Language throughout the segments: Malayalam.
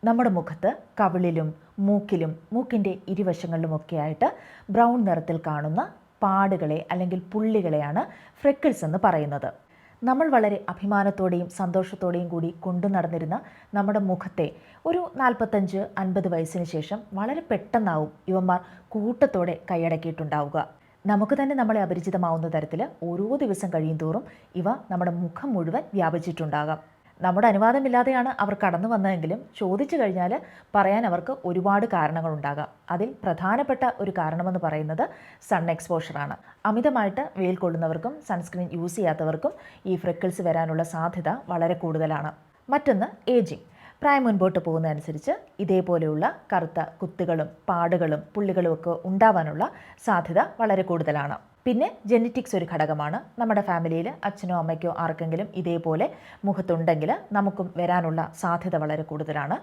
നമ്മുടെ മുഖത്ത് കവിളിലും മൂക്കിലും മൂക്കിൻ്റെ ഇരുവശങ്ങളിലുമൊക്കെയായിട്ട് ബ്രൗൺ നിറത്തിൽ കാണുന്ന പാടുകളെ അല്ലെങ്കിൽ പുള്ളികളെയാണ് ഫ്രെക്കിൾസ് എന്ന് പറയുന്നത്. നമ്മൾ വളരെ അഭിമാനത്തോടെയും സന്തോഷത്തോടെയും കൂടി കൊണ്ടു നടന്നിരുന്ന നമ്മുടെ മുഖത്തെ ഒരു 45-50 വയസ്സിന് ശേഷം വളരെ പെട്ടെന്നാവും ഇവന്മാർ കൂട്ടത്തോടെ കൈയടക്കിയിട്ടുണ്ടാവുക. നമുക്ക് തന്നെ നമ്മളെ അപരിചിതമാവുന്ന തരത്തിൽ ഓരോ ദിവസം കഴിയും തോറും ഇവ നമ്മുടെ മുഖം മുഴുവൻ വ്യാപിച്ചിട്ടുണ്ടാകാം. നമ്മുടെ അനുവാദമില്ലാതെയാണ് അവർ കടന്നു വന്നതെങ്കിലും ചോദിച്ചു കഴിഞ്ഞാൽ പറയാൻ അവർക്ക് ഒരുപാട് കാരണങ്ങളുണ്ടാകാം. അതിൽ പ്രധാനപ്പെട്ട ഒരു കാരണമെന്ന് പറയുന്നത് സൺ എക്സ്പോഷറാണ്. അമിതമായിട്ട് വെയിൽ കൊള്ളുന്നവർക്കും സൺസ്ക്രീൻ യൂസ് ചെയ്യാത്തവർക്കും ഈ ഫ്രെക്കിൾസ് വരാനുള്ള സാധ്യത വളരെ കൂടുതലാണ്. മറ്റൊന്ന് ഏജിങ്. പ്രായം മുൻപോട്ട് പോകുന്നതനുസരിച്ച് ഇതേപോലെയുള്ള കറുത്ത കുത്തുകളും പാടുകളും പുള്ളികളും ഒക്കെ ഉണ്ടാവാനുള്ള സാധ്യത വളരെ കൂടുതലാണ്. പിന്നെ ജെനറ്റിക്സ് ഒരു ഘടകമാണ്. നമ്മുടെ ഫാമിലിയിൽ അച്ഛനോ അമ്മയ്ക്കോ ആർക്കെങ്കിലും ഇതേപോലെ മുഖത്തുണ്ടെങ്കിൽ നമുക്കും വരാനുള്ള സാധ്യത വളരെ കൂടുതലാണ്.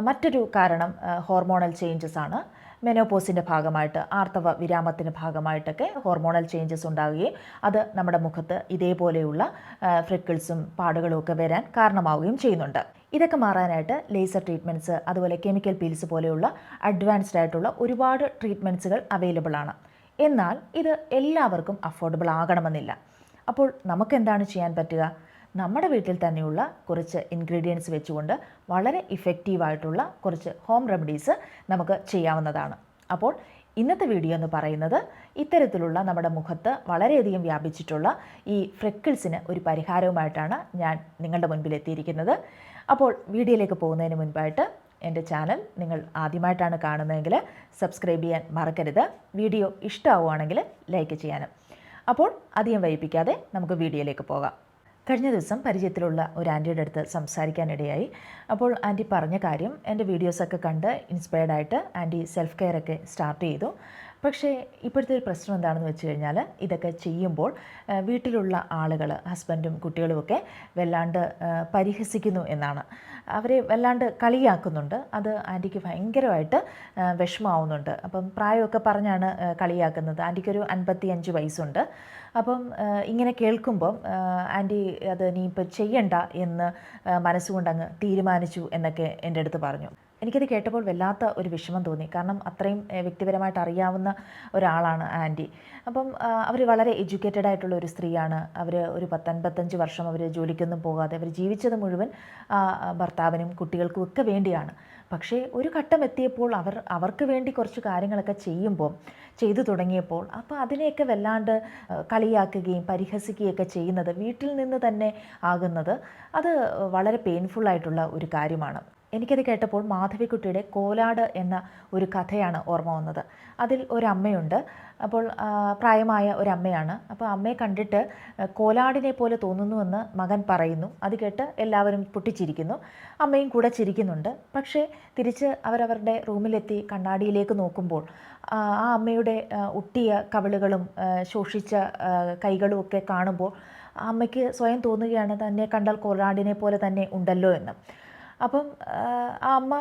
മറ്റൊരു കാരണം ഹോർമോണൽ ചേഞ്ചസ് ആണ്. മെനോപോസിൻ്റെ ഭാഗമായിട്ട് ആർത്തവ വിരാമത്തിൻ്റെ ഭാഗമായിട്ടൊക്കെ ഹോർമോണൽ ചേഞ്ചസ് ഉണ്ടാവുകയും അത് നമ്മുടെ മുഖത്ത് ഇതേപോലെയുള്ള ഫ്രിക്കിൾസും പാടുകളും ഒക്കെ വരാൻ കാരണമാവുകയും ചെയ്യുന്നുണ്ട്. ഇതൊക്കെ മാറാനായിട്ട് ലേസർ ട്രീറ്റ്മെൻറ്റ്സ്, അതുപോലെ കെമിക്കൽ പീൽസ് പോലെയുള്ള അഡ്വാൻസ്ഡ് ആയിട്ടുള്ള ഒരുപാട് ട്രീറ്റ്മെൻറ്റ്സുകൾ അവൈലബിൾ ആണ്. എന്നാൽ ഇത് എല്ലാവർക്കും അഫോർഡബിൾ ആകണമെന്നില്ല. അപ്പോൾ നമുക്കെന്താണ് ചെയ്യാൻ പറ്റുക? നമ്മുടെ വീട്ടിൽ തന്നെയുള്ള കുറച്ച് ഇൻഗ്രീഡിയൻസ് വെച്ചുകൊണ്ട് വളരെ ഇഫക്റ്റീവായിട്ടുള്ള കുറച്ച് ഹോം റെമഡീസ് നമുക്ക് ചെയ്യാവുന്നതാണ്. അപ്പോൾ ഇന്നത്തെ വീഡിയോ എന്ന് പറയുന്നത് ഇത്തരത്തിലുള്ള നമ്മുടെ മുഖത്ത് വളരെയധികം വ്യാപിച്ചിട്ടുള്ള ഈ ഫ്രെക്കിൾസിന് ഒരു പരിഹാരവുമായിട്ടാണ് ഞാൻ നിങ്ങളുടെ മുൻപിൽ എത്തിയിരിക്കുന്നത്. അപ്പോൾ വീഡിയോയിലേക്ക് പോകുന്നതിന് മുൻപായിട്ട് എൻ്റെ ചാനൽ നിങ്ങൾ ആദ്യമായിട്ടാണ് കാണുന്നതെങ്കിൽ സബ്സ്ക്രൈബ് ചെയ്യാൻ മറക്കരുത്. വീഡിയോ ഇഷ്ടമാവുകയാണെങ്കിൽ ലൈക്ക് ചെയ്യാനും. അപ്പോൾ അധികം വൈകിപ്പിക്കാതെ നമുക്ക് വീഡിയോയിലേക്ക് പോകാം. കഴിഞ്ഞ ദിവസം പരിചയത്തിലുള്ള ഒരു ആൻറ്റിയുടെ അടുത്ത് സംസാരിക്കാനിടയായി. അപ്പോൾ ആൻറ്റി പറഞ്ഞ കാര്യം, എൻ്റെ വീഡിയോസൊക്കെ കണ്ട് ഇൻസ്പയർഡായിട്ട് ആൻറ്റി സെൽഫ് കെയർ ഒക്കെ സ്റ്റാർട്ട് ചെയ്തു. പക്ഷേ ഇപ്പോഴത്തെ ഒരു പ്രശ്നം എന്താണെന്ന് വെച്ച് കഴിഞ്ഞാൽ ഇതൊക്കെ ചെയ്യുമ്പോൾ വീട്ടിലുള്ള ആളുകൾ, ഹസ്ബൻഡും കുട്ടികളുമൊക്കെ വല്ലാണ്ട് പരിഹസിക്കുന്നു എന്നാണ്. അവരെ വല്ലാണ്ട് കളിയാക്കുന്നുണ്ട്. അത് ആൻറ്റിക്ക് ഭയങ്കരമായിട്ട് വിഷമമാവുന്നുണ്ട്. അപ്പം പ്രായമൊക്കെ പറഞ്ഞാണ് കളിയാക്കുന്നത്. ആൻറ്റിക്കൊരു 55 വയസ്സുണ്ട്. അപ്പം ഇങ്ങനെ കേൾക്കുമ്പം ആൻറ്റി അത് നീ ഇപ്പം ചെയ്യണ്ട എന്ന് മനസ്സുകൊണ്ടങ്ങ് തീരുമാനിച്ചു എന്നൊക്കെ എൻ്റെ അടുത്ത് പറഞ്ഞു. എനിക്കത് കേട്ടപ്പോൾ വല്ലാത്ത ഒരു വിഷമം തോന്നി. കാരണം അത്രയും വ്യക്തിപരമായിട്ട് അറിയാവുന്ന ഒരാളാണ് ആൻറ്റി. അപ്പം അവർ വളരെ എഡ്യൂക്കേറ്റഡ് ആയിട്ടുള്ള ഒരു സ്ത്രീയാണ്. അവർ ഒരു 10-55 വർഷം അവർ ജോലിക്കൊന്നും പോകാതെ അവർ ജീവിച്ചത് മുഴുവൻ ഭർത്താവിനും കുട്ടികൾക്കും ഒക്കെ വേണ്ടിയാണ്. പക്ഷേ ഒരു ഘട്ടം എത്തിയപ്പോൾ അവർക്ക് വേണ്ടി കുറച്ച് കാര്യങ്ങളൊക്കെ ചെയ്തു തുടങ്ങിയപ്പോൾ അപ്പോൾ അതിനെയൊക്കെ വല്ലാണ്ട് കളിയാക്കുകയും പരിഹസിക്കുകയൊക്കെ ചെയ്യുന്നത് വീട്ടിൽ നിന്ന് തന്നെ ആകുന്നത് അത് വളരെ പെയിൻഫുള്ളായിട്ടുള്ള ഒരു കാര്യമാണ്. എനിക്കത് കേട്ടപ്പോൾ മാധവിക്കുട്ടിയുടെ കോലാട് എന്ന ഒരു കഥയാണ് ഓർമ്മ വന്നത്. അതിൽ ഒരമ്മയുണ്ട്. അപ്പോൾ പ്രായമായ ഒരമ്മയാണ്. അപ്പോൾ അമ്മയെ കണ്ടിട്ട് കോലാടിനെ പോലെ തോന്നുന്നുവെന്ന് മകൻ പറയുന്നു. അത് കേട്ട് എല്ലാവരും പൊട്ടിച്ചിരിക്കുന്നു. അമ്മയും കൂടെ ചിരിക്കുന്നുണ്ട്. പക്ഷേ തിരിച്ച് അവരവരുടെ റൂമിലെത്തി കണ്ണാടിയിലേക്ക് നോക്കുമ്പോൾ ആ അമ്മയുടെ ഒട്ടിയ കവിളുകളും ശോഷിച്ച കൈകളും ഒക്കെ കാണുമ്പോൾ അമ്മയ്ക്ക് സ്വയം തോന്നുകയാണ് തന്നെ കണ്ടാൽ കോലാടിനെ പോലെ തന്നെ ഉണ്ടല്ലോ എന്ന്. അപ്പം ആ അമ്മ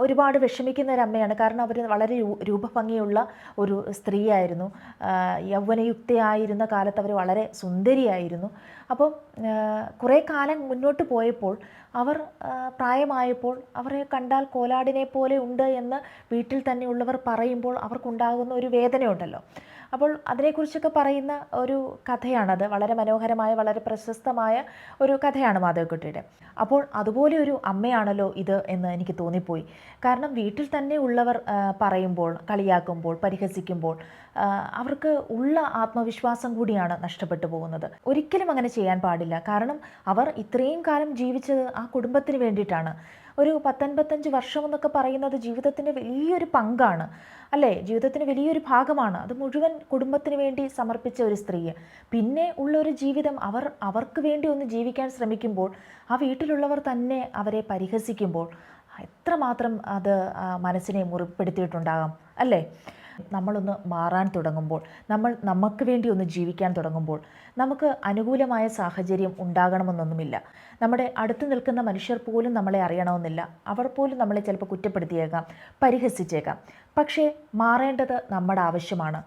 ഒരുപാട് വിഷമിക്കുന്ന ഒരമ്മയാണ്. കാരണം അവർ വളരെ രൂപഭംഗിയുള്ള ഒരു സ്ത്രീയായിരുന്നു. യൗവനയുക്തയായിരുന്ന കാലത്ത് അവർ വളരെ സുന്ദരിയായിരുന്നു. അപ്പം കുറേ കാലം മുന്നോട്ട് പോയപ്പോൾ അവർ പ്രായമായപ്പോൾ അവരെ കണ്ടാൽ കോലാടിനെ പോലെ ഉണ്ട് എന്ന് വീട്ടിൽ തന്നെയുള്ളവർ പറയുമ്പോൾ അവർക്കുണ്ടാകുന്ന ഒരു വേദനയുണ്ടല്ലോ. അപ്പോൾ അതിനെക്കുറിച്ചൊക്കെ പറയുന്ന ഒരു കഥയാണത്. വളരെ മനോഹരമായ വളരെ പ്രശസ്തമായ ഒരു കഥയാണ് മാധവിക്കുട്ടിയുടെ. അപ്പോൾ അതുപോലെ ഒരു അമ്മയാണല്ലോ ഇത് എന്ന് എനിക്ക് തോന്നിപ്പോയി. കാരണം വീട്ടിൽ തന്നെ ഉള്ളവർ പറയുമ്പോൾ, കളിയാക്കുമ്പോൾ, പരിഹസിക്കുമ്പോൾ അവർക്ക് ഉള്ള ആത്മവിശ്വാസം കൂടിയാണ് നഷ്ടപ്പെട്ടു പോകുന്നത്. ഒരിക്കലും അങ്ങനെ ചെയ്യാൻ പാടില്ല. കാരണം അവർ ഇത്രയും കാലം ജീവിച്ചത് ആ കുടുംബത്തിന് വേണ്ടിയിട്ടാണ്. ഒരു 10-55 വർഷം എന്നൊക്കെ പറയുന്നത് ജീവിതത്തിൻ്റെ വലിയൊരു പങ്കാണ് അല്ലേ? ജീവിതത്തിന് വലിയൊരു ഭാഗമാണ്. അത് മുഴുവൻ കുടുംബത്തിന് വേണ്ടി സമർപ്പിച്ച ഒരു സ്ത്രീ പിന്നെ ഉള്ളൊരു ജീവിതം അവർക്ക് വേണ്ടി ഒന്ന് ജീവിക്കാൻ ശ്രമിക്കുമ്പോൾ ആ വീട്ടിലുള്ളവർ തന്നെ അവരെ പരിഹസിക്കുമ്പോൾ എത്രമാത്രം അത് മനസ്സിനെ മുറിപ്പെടുത്തിയിട്ടുണ്ടാകാം അല്ലേ? നമ്മളൊന്ന് മാറാൻ തുടങ്ങുമ്പോൾ, നമുക്ക് വേണ്ടി ഒന്ന് ജീവിക്കാൻ തുടങ്ങുമ്പോൾ നമുക്ക് അനുകൂലമായ സാഹചര്യം ഉണ്ടാകണമെന്നൊന്നുമില്ല. നമ്മുടെ അടുത്ത് നിൽക്കുന്ന മനുഷ്യർ പോലും നമ്മളെ അറിയണമെന്നില്ല. അവർ പോലും നമ്മളെ ചിലപ്പോൾ കുറ്റപ്പെടുത്തിയേക്കാം, പരിഹസിച്ചേക്കാം. പക്ഷേ മാറേണ്ടത് നമ്മുടെ ആവശ്യമാണ്.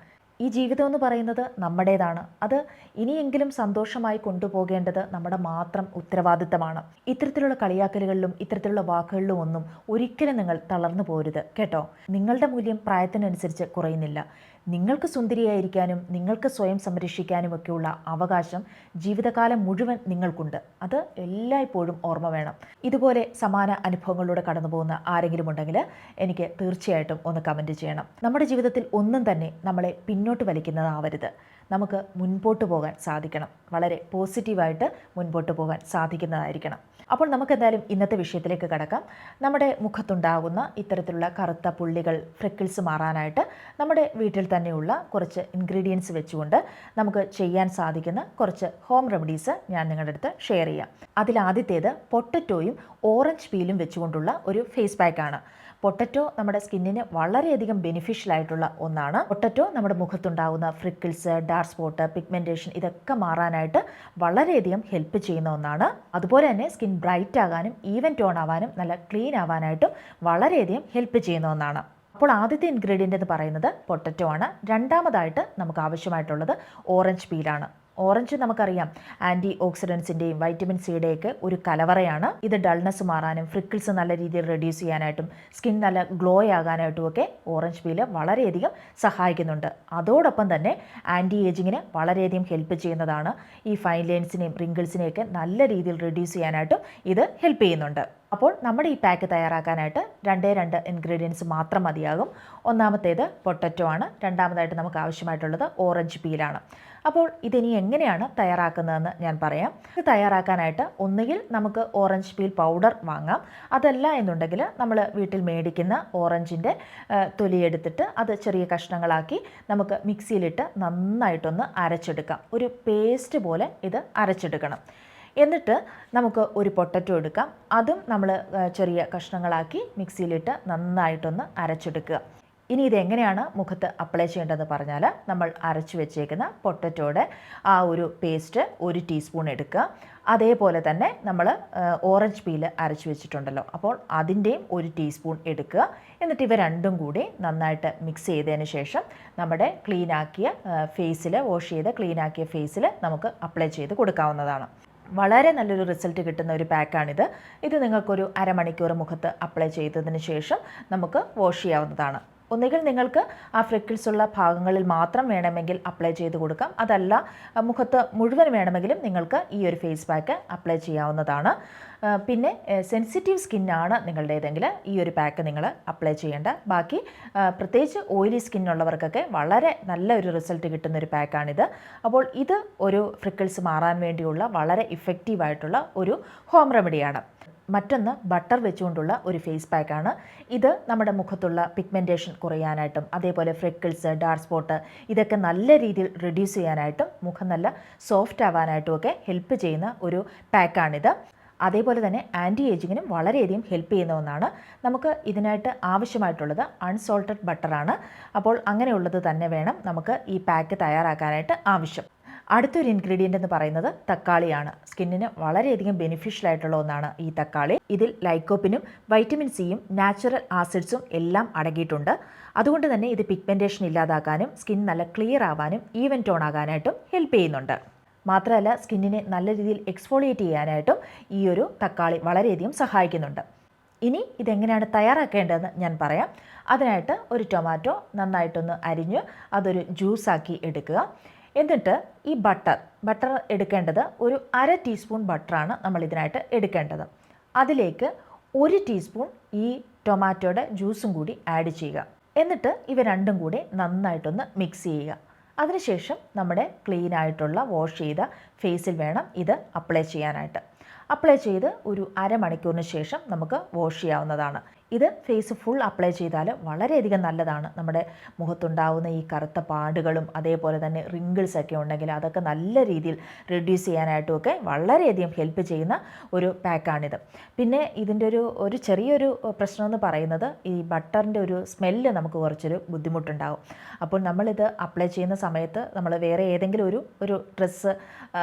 ഈ ജീവിതം എന്ന് പറയുന്നത് നമ്മുടേതാണ്. അത് ഇനിയെങ്കിലും സന്തോഷമായി കൊണ്ടുപോകേണ്ടത് നമ്മുടെ മാത്രം ഉത്തരവാദിത്തമാണ്. ഇത്തരത്തിലുള്ള കളിയാക്കലുകളിലും ഇത്തരത്തിലുള്ള വാക്കുകളിലും ഒന്നും ഒരിക്കലും നിങ്ങൾ തളർന്നു പോരുത് കേട്ടോ. നിങ്ങളുടെ മൂല്യം പ്രായത്തിനനുസരിച്ച് കുറയുന്നില്ല. നിങ്ങൾക്ക് സുന്ദരിയായിരിക്കാനും നിങ്ങൾക്ക് സ്വയം സംരക്ഷിക്കാനുമൊക്കെയുള്ള അവകാശം ജീവിതകാലം മുഴുവൻ നിങ്ങൾക്കുണ്ട്. അത് എല്ലായ്പ്പോഴും ഓർമ്മ വേണം. ഇതുപോലെ സമാന അനുഭവങ്ങളിലൂടെ കടന്നു പോകുന്ന ആരെങ്കിലും ഉണ്ടെങ്കിൽ എനിക്ക് തീർച്ചയായിട്ടും ഒന്ന് കമൻറ്റ് ചെയ്യണം. നമ്മുടെ ജീവിതത്തിൽ ഒന്നും തന്നെ നമ്മളെ പിന്നോട്ട് വലിക്കുന്നതാവരുത്. നമുക്ക് മുൻപോട്ട് പോകാൻ സാധിക്കണം. വളരെ പോസിറ്റീവായിട്ട് മുൻപോട്ട് പോകാൻ സാധിക്കുന്നതായിരിക്കണം. അപ്പോൾ നമുക്ക് എന്തായാലും ഇന്നത്തെ വിഷയത്തിലേക്ക് കടക്കാം. നമ്മുടെ മുഖത്തുണ്ടാകുന്ന ഇത്തരത്തിലുള്ള കറുത്ത പുള്ളികൾ, ഫ്രെക്കിൾസ് മാറാനായിട്ട് നമ്മുടെ വീട്ടിൽ തന്നെയുള്ള കുറച്ച് ഇൻഗ്രീഡിയൻസ് വെച്ചുകൊണ്ട് നമുക്ക് ചെയ്യാൻ സാധിക്കുന്ന കുറച്ച് ഹോം റെമഡീസ് ഞാൻ നിങ്ങളുടെ അടുത്ത് ഷെയർ ചെയ്യാം. അതിലാദ്യത്തേത് പൊട്ടറ്റോയും ഓറഞ്ച് പീലും വെച്ചുകൊണ്ടുള്ള ഒരു ഫേസ് പാക്കാണ്. പൊട്ടറ്റോ നമ്മുടെ സ്കിന്നിന് വളരെയധികം ബെനിഫിഷ്യൽ ആയിട്ടുള്ള ഒന്നാണ്. പൊട്ടറ്റോ നമ്മുടെ മുഖത്തുണ്ടാകുന്ന ഫ്രിക്കിൾസ്, ഡാർക്ക് സ്പോട്ട്, പിഗ്മെൻറ്റേഷൻ ഇതൊക്കെ മാറാനായിട്ട് വളരെയധികം ഹെൽപ്പ് ചെയ്യുന്ന ഒന്നാണ്. അതുപോലെ തന്നെ സ്കിൻ ബ്രൈറ്റ് ആകാനും ഈവൻ ടോൺ ആവാനും നല്ല ക്ലീൻ ആവാനായിട്ടും വളരെയധികം ഹെൽപ്പ് ചെയ്യുന്ന ഒന്നാണ്. അപ്പോൾ ആദ്യത്തെ ഇൻഗ്രീഡിയൻ്റ് എന്ന് പറയുന്നത് പൊട്ടറ്റോ ആണ്. രണ്ടാമതായിട്ട് നമുക്ക് ആവശ്യമായിട്ടുള്ളത് ഓറഞ്ച് പീലാണ്. ഓറഞ്ച് നമുക്കറിയാം ആൻറ്റി ഓക്സിഡൻസിൻ്റെയും വൈറ്റമിൻ സിയുടെയൊക്കെ ഒരു കലവറയാണ്. ഇത് ഡൾനെസ് മാറാനും ഫ്രിക്കിൾസ് നല്ല രീതിയിൽ റെഡ്യൂസ് ചെയ്യാനായിട്ടും സ്കിൻ നല്ല ഗ്ലോ ആകാനായിട്ടും ഒക്കെ ഓറഞ്ച് പീല് വളരെയധികം സഹായിക്കുന്നുണ്ട്. അതോടൊപ്പം തന്നെ ആൻറ്റി ഏജിങ്ങിന് വളരെയധികം ഹെൽപ്പ് ചെയ്യുന്നതാണ്. ഈ ഫൈൻ ലൈൻസിനെയും റിങ്കിൾസിനെയൊക്കെ നല്ല രീതിയിൽ റെഡ്യൂസ് ചെയ്യാനായിട്ടും ഇത് ഹെൽപ്പ് ചെയ്യുന്നുണ്ട്. അപ്പോൾ നമ്മുടെ ഈ പാക്ക് തയ്യാറാക്കാനായിട്ട് രണ്ട് ഇൻഗ്രീഡിയൻസ് മാത്രം മതിയാകും. ഒന്നാമത്തേത് പൊട്ടറ്റോ ആണ്. രണ്ടാമതായിട്ട് നമുക്ക് ആവശ്യമായിട്ടുള്ളത് ഓറഞ്ച് പീലാണ്. അപ്പോൾ ഇതിനി എങ്ങനെയാണ് തയ്യാറാക്കുന്നതെന്ന് ഞാൻ പറയാം. ഇത് തയ്യാറാക്കാനായിട്ട് ഒന്നുകിൽ നമുക്ക് ഓറഞ്ച് പീൽ പൗഡർ വാങ്ങാം. അതല്ല എന്നുണ്ടെങ്കിൽ നമ്മൾ വീട്ടിൽ മേടിക്കുന്ന ഓറഞ്ചിൻ്റെ തൊലിയെടുത്തിട്ട് അത് ചെറിയ കഷ്ണങ്ങളാക്കി നമുക്ക് മിക്സിയിലിട്ട് നന്നായിട്ടൊന്ന് അരച്ചെടുക്കാം. ഒരു പേസ്റ്റ് പോലെ ഇത് അരച്ചെടുക്കണം. എന്നിട്ട് നമുക്ക് ഒരു പൊട്ടറ്റോ എടുക്കാം. അതും നമ്മൾ ചെറിയ കഷ്ണങ്ങളാക്കി മിക്സിയിലിട്ട് നന്നായിട്ടൊന്ന് അരച്ചെടുക്കുക. ഇനി ഇതെങ്ങനെയാണ് മുഖത്ത് അപ്ലൈ ചെയ്യേണ്ടതെന്ന് പറഞ്ഞാൽ, നമ്മൾ അരച്ചു വെച്ചേക്കുന്ന പൊട്ടറ്റോയുടെ ആ ഒരു പേസ്റ്റ് 1 ടീസ്പൂൺ എടുക്കുക. അതേപോലെ തന്നെ നമ്മൾ ഓറഞ്ച് പീല് അരച്ചു വെച്ചിട്ടുണ്ടല്ലോ, അപ്പോൾ അതിൻ്റെയും 1 ടീസ്പൂൺ എടുക്കുക. എന്നിട്ട് ഇവ രണ്ടും കൂടി നന്നായിട്ട് മിക്സ് ചെയ്തതിന് ശേഷം നമ്മുടെ ക്ലീനാക്കിയ ഫേസിൽ, വാഷ് ചെയ്ത് ക്ലീനാക്കിയ ഫേസിൽ നമുക്ക് അപ്ലൈ ചെയ്ത് കൊടുക്കാവുന്നതാണ്. വളരെ നല്ലൊരു റിസൾട്ട് കിട്ടുന്ന ഒരു പാക്കാണിത്. ഇത് നിങ്ങൾക്കൊരു അരമണിക്കൂർ മുഖത്ത് അപ്ലൈ ചെയ്തതിന് ശേഷം നമുക്ക് വാഷ് ചെയ്യാവുന്നതാണ്. ഒന്നുകിൽ നിങ്ങൾക്ക് ആ ഫ്രിക്കിൾസ് ഉള്ള ഭാഗങ്ങളിൽ മാത്രം വേണമെങ്കിൽ അപ്ലൈ ചെയ്ത് കൊടുക്കാം. അതല്ല മുഖത്ത് മുഴുവൻ വേണമെങ്കിലും നിങ്ങൾക്ക് ഈ ഒരു ഫേസ് പാക്ക് അപ്ലൈ ചെയ്യാവുന്നതാണ്. പിന്നെ സെൻസിറ്റീവ് സ്കിന്നാണ് നിങ്ങളുടേതെങ്കിൽ ഈ ഒരു പാക്ക് നിങ്ങൾ അപ്ലൈ ചെയ്യേണ്ട. ബാക്കി പ്രത്യേകിച്ച് ഓയിലി സ്കിന്നുള്ളവർക്കൊക്കെ വളരെ നല്ലൊരു റിസൾട്ട് കിട്ടുന്ന ഒരു പാക്കാണിത്. അപ്പോൾ ഇത് ഒരു ഫ്രിക്കിൾസ് മാറാൻ വേണ്ടിയുള്ള വളരെ ഇഫക്റ്റീവായിട്ടുള്ള ഒരു ഹോം റെമഡിയാണ്. മറ്റൊന്ന് ബട്ടർ വെച്ചുകൊണ്ടുള്ള ഒരു ഫേസ് പാക്കാണ്. ഇത് നമ്മുടെ മുഖത്തുള്ള പിഗ്മെൻറ്റേഷൻ കുറയാനായിട്ടും അതേപോലെ ഫ്രെക്കിൾസ്, ഡാർക്ക് സ്പോട്ട് ഇതൊക്കെ നല്ല രീതിയിൽ റെഡ്യൂസ് ചെയ്യാനായിട്ടും മുഖം നല്ല സോഫ്റ്റ് ആവാനായിട്ടും ഒക്കെ ഹെൽപ്പ് ചെയ്യുന്ന ഒരു പാക്കാണിത്. അതേപോലെ തന്നെ ആൻറ്റി ഏജിങ്ങിനും വളരെയധികം ഹെൽപ്പ് ചെയ്യുന്ന ഒന്നാണ്. നമുക്ക് ഇതിനായിട്ട് ആവശ്യമായിട്ടുള്ളത് അൺസോൾട്ടഡ് ബട്ടറാണ്. അപ്പോൾ അങ്ങനെയുള്ളത് തന്നെ വേണം നമുക്ക് ഈ പാക്ക് തയ്യാറാക്കാനായിട്ട് ആവശ്യം. അടുത്തൊരു ഇൻഗ്രീഡിയൻ്റ് എന്ന് പറയുന്നത് തക്കാളിയാണ്. സ്കിന്നിന് വളരെയധികം ബെനിഫിഷ്യൽ ആയിട്ടുള്ള ഒന്നാണ് ഈ തക്കാളി. ഇതിൽ ലൈക്കോപ്പിനും വൈറ്റമിൻ സിയും നാച്ചുറൽ ആസിഡ്സും എല്ലാം അടങ്ങിയിട്ടുണ്ട്. അതുകൊണ്ട് തന്നെ ഇത് പിഗ്മെൻറ്റേഷൻ ഇല്ലാതാക്കാനും സ്കിൻ നല്ല ക്ലിയർ ആവാനും ഈവൻ ടോൺ ആകാനായിട്ടും ഹെൽപ്പ് ചെയ്യുന്നുണ്ട്. മാത്രമല്ല സ്കിന്നിനെ നല്ല രീതിയിൽ എക്സ്ഫോളിയേറ്റ് ചെയ്യാനായിട്ടും ഈ ഒരു തക്കാളി വളരെയധികം സഹായിക്കുന്നുണ്ട്. ഇനി ഇതെങ്ങനെയാണ് തയ്യാറാക്കേണ്ടതെന്ന് ഞാൻ പറയാം. അതിനായിട്ട് ഒരു ടൊമാറ്റോ നന്നായിട്ടൊന്ന് അരിഞ്ഞ് അതൊരു ജ്യൂസാക്കി എടുക്കുക. എന്നിട്ട് ഈ ബട്ടർ എടുക്കേണ്ടത് ഒരു 1/2 ടീസ്പൂൺ ബട്ടറാണ് നമ്മൾ ഇതിനായിട്ട് എടുക്കേണ്ടത്. അതിലേക്ക് 1 ടീസ്പൂൺ ഈ ടൊമാറ്റോയുടെ ജ്യൂസും കൂടി ആഡ് ചെയ്യുക. എന്നിട്ട് ഇവ രണ്ടും കൂടി നന്നായിട്ടൊന്ന് മിക്സ് ചെയ്യുക. അതിനുശേഷം നമ്മുടെ ക്ലീൻ ആയിട്ടുള്ള വാഷ് ചെയ്ത ഫേസിൽ വേണം ഇത് അപ്ലൈ ചെയ്യാനായിട്ട്. അപ്ലൈ ചെയ്ത് ഒരു അരമണിക്കൂറിന് ശേഷം നമുക്ക് വാഷ് ചെയ്യാവുന്നതാണ്. ഇത് ഫേസ് ഫുൾ അപ്ലൈ ചെയ്താൽ വളരെയധികം നല്ലതാണ്. നമ്മുടെ മുഖത്തുണ്ടാകുന്ന ഈ കറുത്ത പാടുകളും അതേപോലെ തന്നെ റിങ്കിൾസൊക്കെ ഉണ്ടെങ്കിൽ അതൊക്കെ നല്ല രീതിയിൽ റെഡ്യൂസ് ചെയ്യാനായിട്ടുമൊക്കെ വളരെയധികം ഹെൽപ്പ് ചെയ്യുന്ന ഒരു പാക്കാണിത്. പിന്നെ ഇതിൻ്റെ ഒരു ചെറിയൊരു പ്രശ്നമെന്ന് പറയുന്നത് ഈ ബട്ടറിൻ്റെ ഒരു സ്മെല്ല് നമുക്ക് കുറച്ചൊരു ബുദ്ധിമുട്ടുണ്ടാകും. അപ്പോൾ നമ്മളിത് അപ്ലൈ ചെയ്യുന്ന സമയത്ത് നമ്മൾ വേറെ ഏതെങ്കിലും ഒരു ഡ്രസ്സ്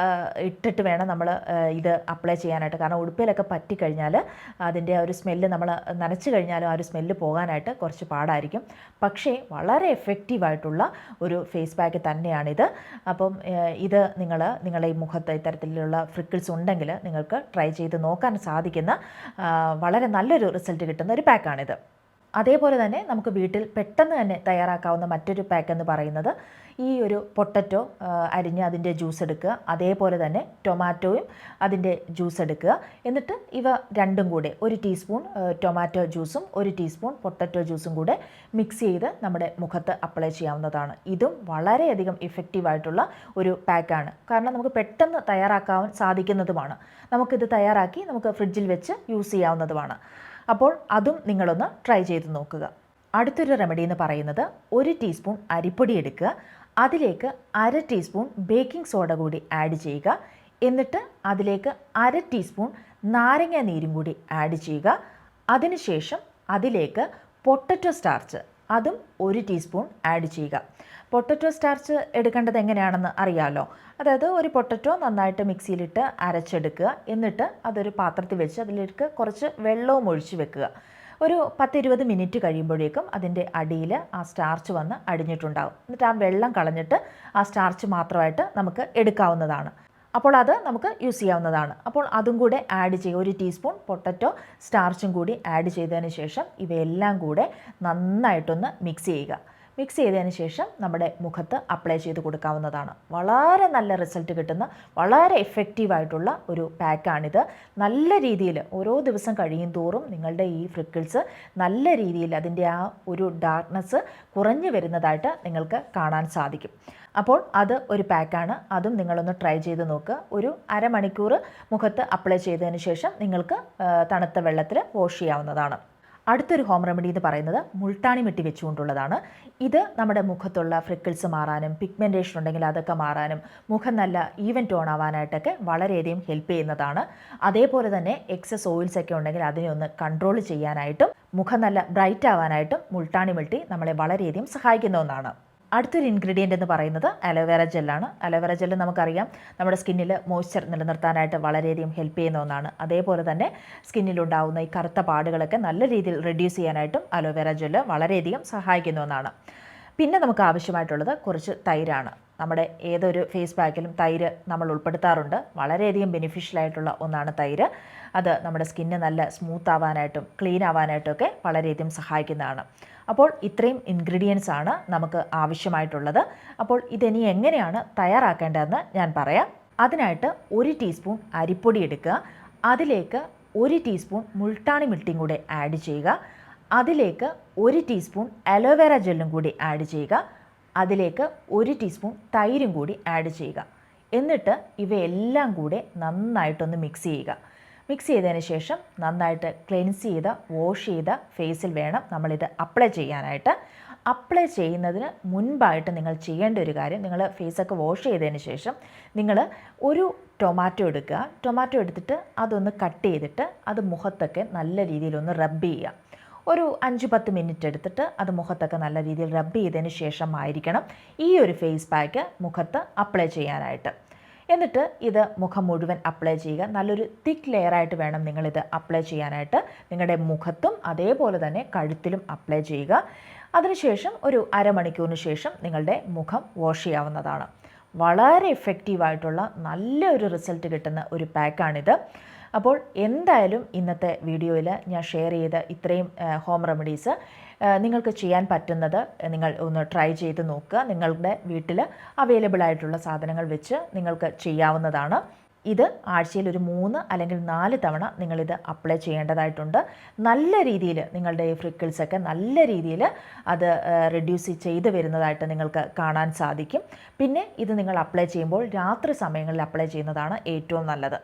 ഇട്ടിട്ട് വേണം നമ്മൾ ഇത് അപ്ലൈ ചെയ്യാനായിട്ട്. കാരണം ഉടുപ്പിലൊക്കെ പറ്റിക്കഴിഞ്ഞാൽ അതിൻ്റെ ഒരു സ്മെല്ല് നമ്മൾ നനച്ച് കഴിഞ്ഞാലും ആ ഒരു സ്മെല്ല് പോകാനായിട്ട് കുറച്ച് പാടായിരിക്കും. പക്ഷേ വളരെ എഫക്റ്റീവായിട്ടുള്ള ഒരു ഫേസ് പാക്ക് തന്നെയാണിത്. അപ്പം ഇത് നിങ്ങളുടെ ഈ മുഖത്ത് ഇത്തരത്തിലുള്ള ഫ്രിക്കിൾസ് ഉണ്ടെങ്കിൽ നിങ്ങൾക്ക് ട്രൈ ചെയ്ത് നോക്കാൻ സാധിക്കുന്ന വളരെ നല്ലൊരു റിസൾട്ട് കിട്ടുന്ന ഒരു പാക്കാണിത്. അതേപോലെ തന്നെ നമുക്ക് വീട്ടിൽ പെട്ടെന്ന് തന്നെ തയ്യാറാക്കാവുന്ന മറ്റൊരു പാക്ക് എന്ന് പറയുന്നത് ഈ ഒരു പൊട്ടറ്റോ അരിഞ്ഞ് അതിൻ്റെ ജ്യൂസ് എടുക്കുക, അതേപോലെ തന്നെ ടൊമാറ്റോയും അതിൻ്റെ ജ്യൂസ് എടുക്കുക. എന്നിട്ട് ഇവ രണ്ടും കൂടെ 1 ടീസ്പൂൺ ടൊമാറ്റോ ജ്യൂസും 1 ടീസ്പൂൺ പൊട്ടറ്റോ ജ്യൂസും കൂടെ മിക്സ് ചെയ്ത് നമ്മുടെ മുഖത്ത് അപ്ലൈ ചെയ്യാവുന്നതാണ്. ഇതും വളരെയധികം ഇഫക്റ്റീവായിട്ടുള്ള ഒരു പാക്കാണ്. കാരണം നമുക്ക് പെട്ടെന്ന് തയ്യാറാക്കാൻ സാധിക്കുന്നതുമാണ്. നമുക്കിത് തയ്യാറാക്കി നമുക്ക് ഫ്രിഡ്ജിൽ വെച്ച് യൂസ് ചെയ്യാവുന്നതുമാണ്. അപ്പോൾ അതും നിങ്ങളൊന്ന് ട്രൈ ചെയ്ത് നോക്കുക. അടുത്തൊരു റെമഡി എന്ന് പറയുന്നത് 1 ടീസ്പൂൺ അരിപ്പൊടി എടുക്കുക, അതിലേക്ക് 1/2 ടീസ്പൂൺ ബേക്കിംഗ് സോഡ കൂടി ആഡ് ചെയ്യുക. എന്നിട്ട് അതിലേക്ക് 1/2 ടീസ്പൂൺ നാരങ്ങ നീരും കൂടി ആഡ് ചെയ്യുക. അതിനുശേഷം അതിലേക്ക് പൊട്ടറ്റോ സ്റ്റാർച്ച് അതും 1 ടീസ്പൂൺ ആഡ് ചെയ്യുക. പൊട്ടറ്റോ സ്റ്റാർച്ച് എടുക്കേണ്ടത് എങ്ങനെയാണെന്ന് അറിയാമല്ലോ. അതായത് ഒരു പൊട്ടറ്റോ നന്നായിട്ട് മിക്സിയിലിട്ട് അരച്ചെടുക്കുക. എന്നിട്ട് അതൊരു പാത്രത്തിൽ വെച്ച് അതിലേക്ക് കുറച്ച് വെള്ളവും ഒഴിച്ച് വെക്കുക. ഒരു 10-20 മിനിറ്റ് കഴിയുമ്പോഴേക്കും അതിൻ്റെ അടിയിൽ ആ സ്റ്റാർച്ച് വന്ന് അടിഞ്ഞിട്ടുണ്ടാകും. എന്നിട്ട് ആ വെള്ളം കളഞ്ഞിട്ട് ആ സ്റ്റാർച്ച് മാത്രമായിട്ട് നമുക്ക് എടുക്കാവുന്നതാണ്. അപ്പോൾ അത് നമുക്ക് യൂസ് ചെയ്യാവുന്നതാണ്. അപ്പോൾ അതും കൂടെ ആഡ് ചെയ്യുക. 1 ടീസ്പൂൺ പൊട്ടറ്റോ സ്റ്റാർച്ചും കൂടി ആഡ് ചെയ്തതിന് ശേഷം ഇവയെല്ലാം കൂടെ നന്നായിട്ടൊന്ന് മിക്സ് ചെയ്യുക. മിക്സ് ചെയ്തതിന് ശേഷം നമ്മുടെ മുഖത്ത് അപ്ലൈ ചെയ്ത് കൊടുക്കാവുന്നതാണ്. വളരെ നല്ല റിസൾട്ട് കിട്ടുന്ന വളരെ എഫക്റ്റീവായിട്ടുള്ള ഒരു പാക്കാണിത്. നല്ല രീതിയിൽ ഓരോ ദിവസം കഴിയും തോറും നിങ്ങളുടെ ഈ ഫ്രിക്കിൾസ് നല്ല രീതിയിൽ അതിൻ്റെ ആ ഒരു ഡാർക്ക്നെസ് കുറഞ്ഞു വരുന്നതായിട്ട് നിങ്ങൾക്ക് കാണാൻ സാധിക്കും. അപ്പോൾ അത് ഒരു പാക്കാണ്. അതും നിങ്ങളൊന്ന് ട്രൈ ചെയ്ത് നോക്കുക. ഒരു അരമണിക്കൂർ മുഖത്ത് അപ്ലൈ ചെയ്തതിന് ശേഷം നിങ്ങൾക്ക് തണുത്ത വെള്ളത്തിൽ വാഷ് ചെയ്യാവുന്നതാണ്. അടുത്തൊരു ഹോം റെമഡി എന്ന് പറയുന്നത് മുൾട്ടാണി മിട്ടി വെച്ചുകൊണ്ടുള്ളതാണ്. ഇത് നമ്മുടെ മുഖത്തുള്ള ഫ്രിക്കിൾസ് മാറാനും പിഗ്മെൻറ്റേഷൻ ഉണ്ടെങ്കിൽ അതൊക്കെ മാറാനും മുഖം നല്ല ഈവൻ ടോൺ ആവാനായിട്ടൊക്കെ വളരെയധികം ഹെൽപ്പ് ചെയ്യുന്നതാണ്. അതേപോലെ തന്നെ എക്സസ് ഓയിൽസ് ഒക്കെ ഉണ്ടെങ്കിൽ അതിനെ ഒന്ന് കൺട്രോൾ ചെയ്യാനായിട്ടും മുഖം നല്ല ബ്രൈറ്റ് ആവാനായിട്ടും മുൾട്ടാണി മിട്ടി നമ്മളെ വളരെയധികം സഹായിക്കുന്ന ഒന്നാണ്. അടുത്തൊരു ഇൻഗ്രീഡിയൻ്റ് എന്ന് പറയുന്നത് അലോവേറ ജെല്ലാണ്. അലോവേറ ജെല്ല് നമുക്കറിയാം നമ്മുടെ സ്കിന്നിൽ മോയ്സ്ചർ നിലനിർത്താനായിട്ട് വളരെയധികം ഹെൽപ്പ് ചെയ്യുന്ന ഒന്നാണ്. അതേപോലെ തന്നെ സ്കിന്നിലുണ്ടാകുന്ന ഈ കറുത്ത പാടുകളൊക്കെ നല്ല രീതിയിൽ റെഡ്യൂസ് ചെയ്യാനായിട്ടും അലോവേറ ജെല്ല് വളരെയധികം സഹായിക്കുന്ന ഒന്നാണ്. പിന്നെ നമുക്ക് ആവശ്യമായിട്ടുള്ളത് കുറച്ച് തൈരാണ്. നമ്മുടെ ഏതൊരു ഫേസ് പാക്കിലും തൈര് നമ്മൾ ഉൾപ്പെടുത്താറുണ്ട്. വളരെയധികം ബെനിഫിഷ്യൽ ആയിട്ടുള്ള ഒന്നാണ് തൈര്. അത് നമ്മുടെ സ്കിന്ന് നല്ല സ്മൂത്ത് ആവാനായിട്ടും ക്ലീൻ ആവാനായിട്ടും ഒക്കെ വളരെയധികം സഹായിക്കുന്നതാണ്. അപ്പോൾ ഇത്രയും ഇൻഗ്രീഡിയൻസ് ആണ് നമുക്ക് ആവശ്യമായിട്ടുള്ളത്. അപ്പോൾ ഇതിനി എങ്ങനെയാണ് തയ്യാറാക്കേണ്ടതെന്ന് ഞാൻ പറയാം. അതിനായിട്ട് 1 ടീസ്പൂൺ അരിപ്പൊടി എടുക്കുക, അതിലേക്ക് 1 ടീസ്പൂൺ മുൾട്ടാണി മിട്ടിയും കൂടെ ആഡ് ചെയ്യുക. അതിലേക്ക് 1 ടീസ്പൂൺ അലോവേറ ജെല്ലും കൂടി ആഡ് ചെയ്യുക. അതിലേക്ക് 1 ടീസ്പൂൺ തൈരും കൂടി ആഡ് ചെയ്യുക. എന്നിട്ട് ഇവയെല്ലാം കൂടെ നന്നായിട്ടൊന്ന് മിക്സ് ചെയ്യുക. മിക്സ് ചെയ്തതിന് ശേഷം നന്നായിട്ട് ക്ലെൻസ് ചെയ്ത വാഷ് ചെയ്ത ഫേസിൽ വേണം നമ്മളിത് അപ്ലൈ ചെയ്യാനായിട്ട്. അപ്ലൈ ചെയ്യുന്നതിന് മുൻപായിട്ട് നിങ്ങൾ ചെയ്യേണ്ട ഒരു കാര്യം, നിങ്ങൾ ഫേസൊക്കെ വാഷ് ചെയ്തതിന് ശേഷം നിങ്ങൾ ഒരു ടൊമാറ്റോ എടുക്കുക. ടൊമാറ്റോ എടുത്തിട്ട് അതൊന്ന് കട്ട് ചെയ്തിട്ട് അത് മുഖത്തൊക്കെ നല്ല രീതിയിലൊന്ന് റബ്ബ് ചെയ്യുക. ഒരു 5-10 മിനിറ്റ് എടുത്തിട്ട് അത് മുഖത്തൊക്കെ നല്ല രീതിയിൽ റബ്ബ് ചെയ്തതിന് ശേഷമായിരിക്കണം ഈ ഒരു ഫേസ് പാക്ക് മുഖത്ത് അപ്ലൈ ചെയ്യാനായിട്ട്. എന്നിട്ട് ഇത് മുഖം മുഴുവൻ അപ്ലൈ ചെയ്യുക. നല്ലൊരു തിക്ക് ലെയറായിട്ട് വേണം നിങ്ങളിത് അപ്ലൈ ചെയ്യാനായിട്ട്. നിങ്ങളുടെ മുഖത്തും അതേപോലെ തന്നെ കഴുത്തിലും അപ്ലൈ ചെയ്യുക. അതിനുശേഷം ഒരു അരമണിക്കൂറിന് ശേഷം നിങ്ങളുടെ മുഖം വാഷ് ചെയ്യാവുന്നതാണ്. വളരെ എഫക്റ്റീവായിട്ടുള്ള നല്ലൊരു റിസൾട്ട് കിട്ടുന്ന ഒരു പാക്കാണിത്. അപ്പോൾ എന്തായാലും ഇന്നത്തെ വീഡിയോയിൽ ഞാൻ ഷെയർ ചെയ്ത ഇത്രയും ഹോം റെമഡീസ് നിങ്ങൾക്ക് ചെയ്യാൻ പറ്റുന്നത് നിങ്ങൾ ഒന്ന് ട്രൈ ചെയ്ത് നോക്കുക. നിങ്ങളുടെ വീട്ടിൽ അവൈലബിൾ ആയിട്ടുള്ള സാധനങ്ങൾ വെച്ച് നിങ്ങൾക്ക് ചെയ്യാവുന്നതാണ്. ഇത് ആഴ്ചയിൽ ഒരു 3 അല്ലെങ്കിൽ 4 തവണ നിങ്ങളിത് അപ്ലൈ ചെയ്യേണ്ടതായിട്ടുണ്ട്. നല്ല രീതിയിൽ നിങ്ങളുടെ ഈ ഫ്രിക്കിൾസൊക്കെ നല്ല രീതിയിൽ അത് റെഡ്യൂസ് ചെയ്ത് വരുന്നതായിട്ട് നിങ്ങൾക്ക് കാണാൻ സാധിക്കും. പിന്നെ ഇത് നിങ്ങൾ അപ്ലൈ ചെയ്യുമ്പോൾ രാത്രി സമയങ്ങളിൽ അപ്ലൈ ചെയ്യുന്നതാണ് ഏറ്റവും നല്ലത്.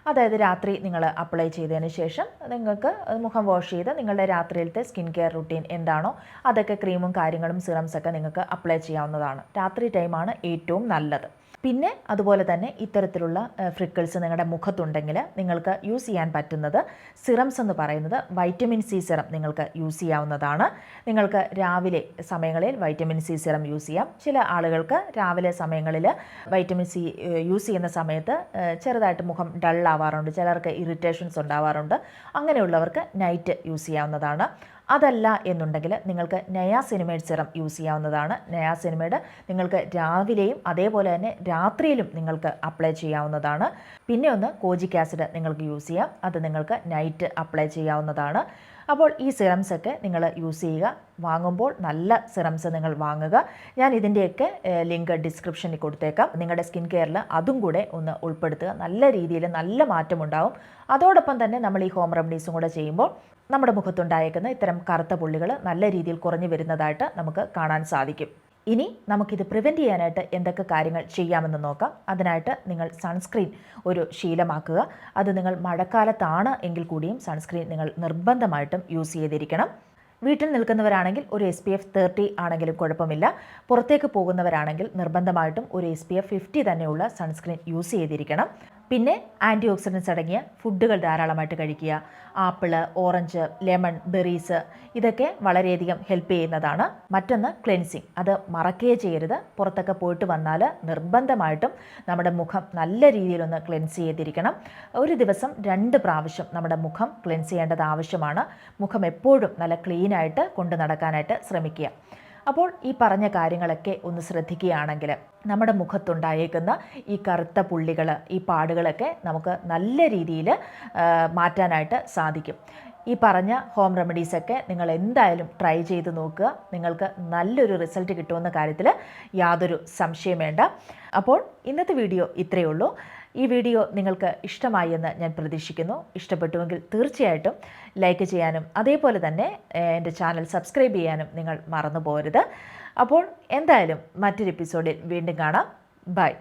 അതായത് രാത്രി നിങ്ങൾ അപ്ലൈ ചെയ്തതിന് ശേഷം നിങ്ങൾക്ക് മുഖം വാഷ് ചെയ്ത് നിങ്ങളുടെ രാത്രിയിലത്തെ സ്കിൻ കെയർ റുട്ടീൻ എന്താണോ അതൊക്കെ ക്രീമും കാര്യങ്ങളും സിറംസൊക്കെ നിങ്ങൾക്ക് അപ്ലൈ ചെയ്യാവുന്നതാണ്. രാത്രി ടൈമാണ് ഏറ്റവും നല്ലത്. പിന്നെ അതുപോലെ തന്നെ ഇത്തരത്തിലുള്ള ഫ്രിക്കിൾസ് നിങ്ങളുടെ മുഖത്തുണ്ടെങ്കിൽ നിങ്ങൾക്ക് യൂസ് ചെയ്യാൻ പറ്റുന്നത് സിറംസ് എന്ന് പറയുന്നത് വൈറ്റമിൻ സി സിറം നിങ്ങൾക്ക് യൂസ് ചെയ്യാവുന്നതാണ്. നിങ്ങൾക്ക് രാവിലെ സമയങ്ങളിൽ വൈറ്റമിൻ സി സിറം യൂസ് ചെയ്യാം. ചില ആളുകൾക്ക് രാവിലെ സമയങ്ങളിൽ വൈറ്റമിൻ സി യൂസ് ചെയ്യുന്ന സമയത്ത് ചെറുതായിട്ട് മുഖം ഡള്ളാവാറുണ്ട്, ചിലർക്ക് ഇറിറ്റേഷൻസ് ഉണ്ടാവാറുണ്ട്. അങ്ങനെയുള്ളവർക്ക് നൈറ്റ് യൂസ് ചെയ്യാവുന്നതാണ്. അതല്ല എന്നുണ്ടെങ്കിൽ നിങ്ങൾക്ക് നയാസിനിമൈഡ് സിറം യൂസ് ചെയ്യാവുന്നതാണ്. നയാസിനിമൈഡ് നിങ്ങൾക്ക് രാവിലെയും അതേപോലെ തന്നെ രാത്രിയിലും നിങ്ങൾക്ക് അപ്ലൈ ചെയ്യാവുന്നതാണ്. പിന്നെ ഒന്ന് കോജിക് ആസിഡ് നിങ്ങൾക്ക് യൂസ് ചെയ്യാം, അത് നിങ്ങൾക്ക് നൈറ്റ് അപ്ലൈ ചെയ്യാവുന്നതാണ്. അപ്പോൾ ഈ സിറംസൊക്കെ നിങ്ങൾ യൂസ് ചെയ്യുക. വാങ്ങുമ്പോൾ നല്ല സിറംസ് നിങ്ങൾ വാങ്ങുക. ഞാൻ ഇതിൻ്റെയൊക്കെ ലിങ്ക് ഡിസ്ക്രിപ്ഷനിൽ കൊടുത്തേക്കാം. നിങ്ങളുടെ സ്കിൻ കെയറിൽ അതും കൂടെ ഒന്ന് ഉൾപ്പെടുത്തുക. നല്ല രീതിയിൽ നല്ല മാറ്റമുണ്ടാവും. അതോടൊപ്പം തന്നെ നമ്മൾ ഈ ഹോം റെമഡീസും കൂടെ ചെയ്യുമ്പോൾ നമ്മുടെ മുഖത്തുണ്ടായേക്കുന്ന ഇത്തരം കറുത്ത പുള്ളികൾ നല്ല രീതിയിൽ കുറഞ്ഞു വരുന്നതായിട്ട് നമുക്ക് കാണാൻ സാധിക്കും. ഇനി നമുക്കിത് പ്രിവെൻറ്റ് ചെയ്യാനായിട്ട് എന്തൊക്കെ കാര്യങ്ങൾ ചെയ്യാമെന്ന് നോക്കാം. അതിനായിട്ട് നിങ്ങൾ സൺസ്ക്രീൻ ഒരു ശീലമാക്കുക. അത് നിങ്ങൾ മഴക്കാലത്താണ് എങ്കിൽ കൂടിയും സൺസ്ക്രീൻ നിങ്ങൾ നിർബന്ധമായിട്ടും യൂസ് ചെയ്തിരിക്കണം. വീട്ടിൽ നിൽക്കുന്നവരാണെങ്കിൽ ഒരു SPF 30 ആണെങ്കിലും കുഴപ്പമില്ല. പുറത്തേക്ക് പോകുന്നവരാണെങ്കിൽ നിർബന്ധമായിട്ടും ഒരു SPF 50 തന്നെയുള്ള സൺസ്ക്രീൻ യൂസ് ചെയ്തിരിക്കണം. പിന്നെ ആൻറ്റി ഓക്സിഡൻസ് അടങ്ങിയ ഫുഡുകൾ ധാരാളമായിട്ട് കഴിക്കുക. ആപ്പിള്, ഓറഞ്ച്, ലെമൺ, ബെറീസ് ഇതൊക്കെ വളരെയധികം ഹെൽപ്പ് ചെയ്യുന്നതാണ്. മറ്റൊന്ന് ക്ലെൻസിങ്, അത് മറക്കുകയേ ചെയ്യരുത്. പുറത്തൊക്കെ പോയിട്ട് വന്നാൽ നിർബന്ധമായിട്ടും നമ്മുടെ മുഖം നല്ല രീതിയിലൊന്ന് ക്ലെൻസ് ചെയ്തിരിക്കണം. ഒരു ദിവസം 2 പ്രാവശ്യം നമ്മുടെ മുഖം ക്ലെൻസ് ചെയ്യേണ്ടത് ആവശ്യമാണ്. മുഖം എപ്പോഴും നല്ല ക്ലീനായിട്ട് കൊണ്ടു നടക്കാനായിട്ട് ശ്രമിക്കുക. അപ്പോൾ ഈ പറഞ്ഞ കാര്യങ്ങളൊക്കെ ഒന്ന് ശ്രദ്ധിക്കുകയാണെങ്കിൽ നമ്മുടെ മുഖത്തുണ്ടായേക്കുന്ന ഈ കറുത്ത പുള്ളികൾ, ഈ പാടുകളൊക്കെ നമുക്ക് നല്ല രീതിയിൽ മാറ്റാനായിട്ട് സാധിക്കും. ഈ പറഞ്ഞ ഹോം റെമഡീസൊക്കെ നിങ്ങൾ എന്തായാലും ട്രൈ ചെയ്ത് നോക്കുക. നിങ്ങൾക്ക് നല്ലൊരു റിസൾട്ട് കിട്ടുമെന്ന കാര്യത്തിൽ യാതൊരു സംശയം വേണ്ട. അപ്പോൾ ഇന്നത്തെ വീഡിയോ ഇത്രയേ ഉള്ളൂ. ഈ വീഡിയോ നിങ്ങൾക്ക് ഇഷ്ടമായി എന്ന് ഞാൻ പ്രതീക്ഷിക്കുന്നു. ഇഷ്ടപ്പെട്ടുവെങ്കിൽ തീർച്ചയായിട്ടും ലൈക്ക് ചെയ്യാനും അതേപോലെ തന്നെ എൻ്റെ ചാനൽ സബ്സ്ക്രൈബ് ചെയ്യാനും നിങ്ങൾ മറന്നു പോകരുത്. അപ്പോൾ എന്തായാലും മറ്റൊരു എപ്പിസോഡിൽ വീണ്ടും കാണാം. ബൈ.